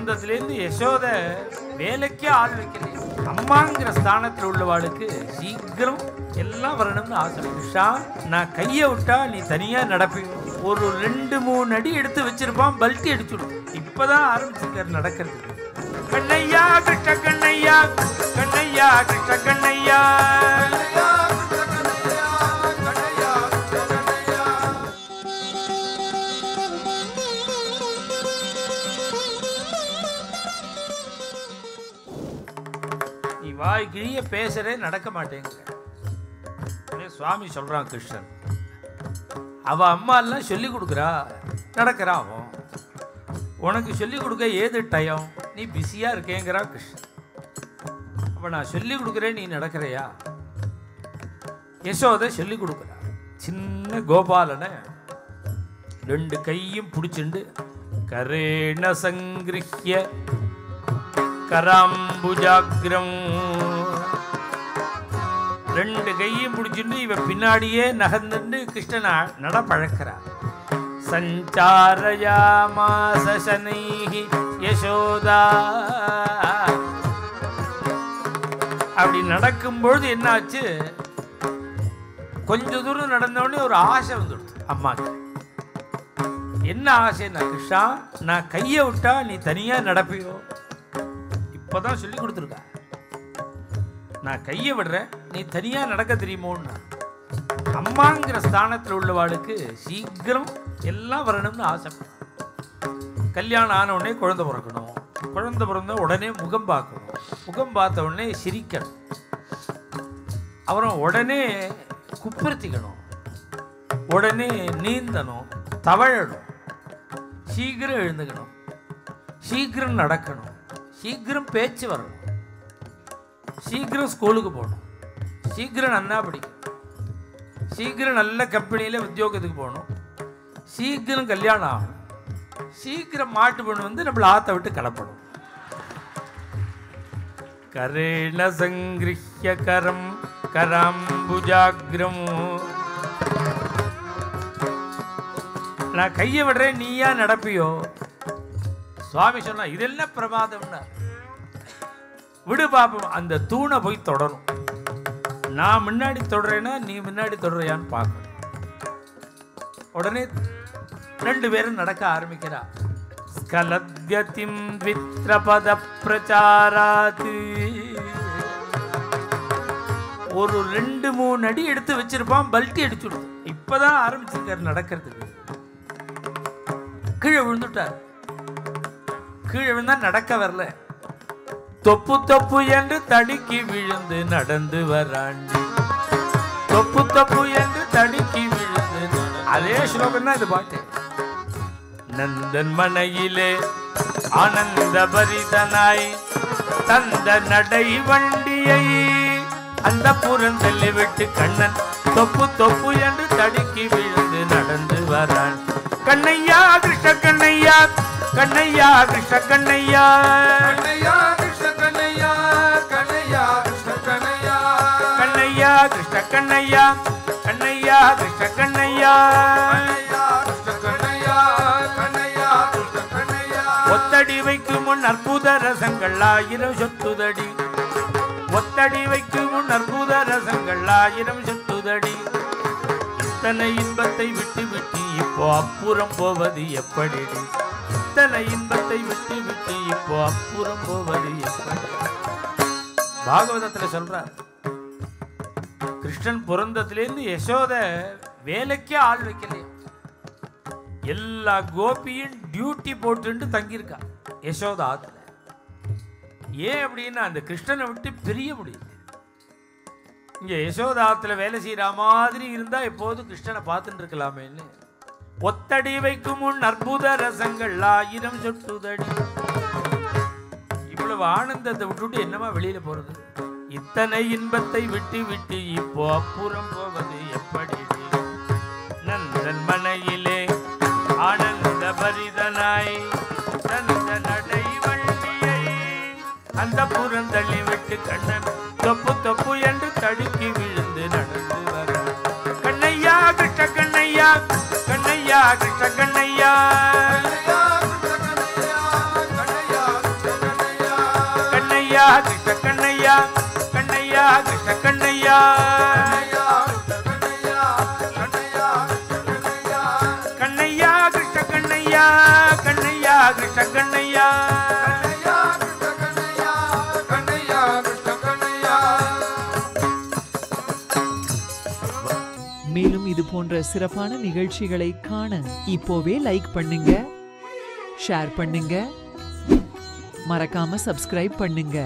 பிறந்ததுலேருந்து யசோத வேலைக்கே ஆள் வைக்கல. அம்மாங்கிற ஸ்தானத்தில் உள்ளவாளுக்கு சீக்கிரம் எல்லாம் வரணும்னு ஆசை. உஷா, நான் கையை விட்டா நீ தனியா நடப்பி. ஒரு 2-3 அடி எடுத்து வச்சிருப்பான், பல்ட்டி அடிச்சுடும். இப்பதான் ஆரம்பிச்சிருக்காரு நடக்கிறது. கண்ணையா கிருஷ்ண கண்ணையா, கண்ணையா கிருஷ்ண கண்ணையா, நீ வாய் கிழிய பேசுறே நடக்க மாட்டேங்கிற. சுவாமி சொல்றான் கிருஷ்ணன். அவ அம்மா எல்லாம் சொல்லி கொடுக்குறா, நடக்கிறான் அவன். உனக்கு சொல்லி கொடுக்க ஏது டயம், நீ பிஸியா இருக்கேங்கிறா கிருஷ்ணன். அப்ப நான் சொல்லி கொடுக்குறேன், நீ நடக்கிறையா? யசோதை சொல்லி கொடுக்குறா. சின்ன கோபாலனை 2 கையும் பிடிச்சிண்டு கரேண சங்கிருஹ்ய கராம்புஜாக்ரம், 2 கையும் பிடிச்சிட்டு இவ பின்னாடியே நகர்ந்துட்டு கிருஷ்ணனை நட பழக்கிறா. சஞ்சாரயாமாஸ சனைஹி யசோதா. அப்படி நடக்கும்பொழுது என்ன ஆச்சு, கொஞ்ச தூரம் நடந்தோடனே ஒரு ஆசை வந்துடுது அம்மாக்கு. என்ன ஆசைன்னா, கிருஷ்ணா, நான் கையை விட்டா நீ தனியா நடப்பியோ. இப்பதான் சொல்லி கொடுத்துருக்கா, நான் கையை விடுறேன், நீ தனியா நடக்க தெரியுமோன்னா. அம்மாங்கிற ஸ்தானத்தில் உள்ளவாளுக்கு சீக்கிரம் எல்லாம் வரணும்னு ஆசை. கல்யாணம் ஆன உடனே குழந்தை பிறக்கணும், குழந்தை பிறந்த உடனே முகம் பார்க்கணும், முகம் பார்த்த உடனே சிரிக்கணும், அப்புறம் உடனே குப்பிருத்திக்கணும், உடனே நீந்தணும், தவழணும், சீக்கிரம் எழுந்துக்கணும், சீக்கிரம் நடக்கணும், சீக்கிரம் பேச்சு வரணும், சீக்கிரம் ஸ்கூலுக்கு போகணும், சீக்கிரம் நன்னா படிக்கணும், சீக்கிரம் நல்ல கம்பெனியில் உத்தியோகத்துக்கு போகணும், சீக்கிரம் கல்யாணம் ஆகணும், சீக்கிரம் மாட்டு பொண்ணு வந்து நம்மளை ஆற்ற விட்டு கிளப்பணும். கரேண சங்கிருஹ்ய கரம் கராம்புஜாக்ரம். நான் கையை விடுறேன், நீயா நடப்பியோ. சுவாமி சொன்னா, இதெல்லாம் பிரமாதம்னா விடு பாப்போம். அந்த தூணை போய் தொடரும். நான் முன்னாடி தொடறேன்னா நீ முன்னாடி தொடறியான்னு பார்க்கணும். உடனே 2 பேரும் நடக்க ஆரம்பிக்கிறா. ஸ்கலத்யதிம் த்வித்ரபத பிரசாராத். ஒரு 2-3 அடி எடுத்து வச்சிருப்பான், பல்ட்டி அடிச்சுடும். இப்பதான் ஆரம்பிச்சிருக்காரு நடக்கிறதுக்கு. கீழே விழுந்துட்டார். கீழே விழுந்தா நடக்க வரல. தொப்பு தொப்பு என்று தடுக்கி விழுந்து நடந்து வராண்டி. தொப்பு தொப்பு என்று தடுக்கி விழுந்து, அதே ஸ்லோகம் தான் இது பாட்டு. நந்தன் மனையிலே ஆனந்த பரிதனாய் தந்த நடை வண்டியை அந்த புறந்தள்ளி விட்டு கண்ணன் தொப்பு தொப்பு என்று தடுக்கி விழுந்து நடந்து வரான். கண்ணையா கிருஷ்ண கண்ணையா, கண்ணையா கிருஷ்ண கண்ணையா, கண்ணையா கிருஷ்ண கண்ணையா, கண்ணையா கிருஷ்ண கண்ணையா, கண்ணையா கிருஷ்ண கண்ணையா, கண்ணையா கிருஷ்ண கண்ணையா, கண்ணையா கிருஷ்ண கண்ணையா, கண்ணையா கிருஷ்ண கண்ணையா. ஒத்தடி வைக்கும் முன் அற்புத ரசங்கள் 1000 சொத்துதடி. ஒத்தடி வைக்கும் முன் அற்புத ரசங்கள் 1000 சொத்துதடி. இத்தனை இன்பத்தை விட்டு விட்டு இப்போ அப்புறம் போவது எப்படி? இத்தனை இன்பத்தை விட்டு விட்டு இப்போ அப்புறம் போவது எப்படி? பாகவதத்துல சொல்றார், கிருஷ்ணன் பிறந்ததுலேருந்து யசோத வேலைக்கே ஆள் வைக்கலையா. எல்லா கோபியும் டியூட்டி போட்டு தங்கியிருக்கா யசோத ஆத்துல. ஏன் அப்படின்னா அந்த கிருஷ்ணனை விட்டு பிரிய முடியல. இங்க யசோத ஆத்துல வேலை செய்யற மாதிரி இருந்தா எப்போது கிருஷ்ணனை பார்த்துட்டு இருக்கலாமேன்னு. ஒத்தடி வைக்கும் முன் அற்புத ரசங்கள் 1000 சொட்டுதடி. இவ்வளவு ஆனந்தத்தை விட்டுட்டு என்னமா வெளியில போறது? இத்தனை இன்பத்தை விட்டு விட்டு இப்போ அப்புறம் போவது எப்படி? நந்தன் மனையிலே ஆனந்த பரிதனாய் தந்த நடை வண்டியை அந்த புறந்தள்ளி விட்டு கண்ணன் தொப்பு தொப்பு என்று தடுக்கி விழுந்து நடந்து வர. கண்ணையா கிருஷ்ண கண்ணையா, கண்ணையா கிருஷ்ண கண்ணையா, கண்ணையா கிருஷ்ண கண்ணையா, கண்ணையா கண்ணையா கிருஷ்ண கண்ணையா கண்ணையா கிருஷ்ண கண்ணையா கண்ணையா கிருஷ்ண கண்ணையா கண்ணையா கிருஷ்ண கண்ணையா மேலும் இது போன்ற சிறப்பான நிகழ்ச்சிகளை காண இப்போவே லைக் பண்ணுங்க, ஷேர் பண்ணுங்க, மறக்காம சப்ஸ்கிரைப் பண்ணுங்க.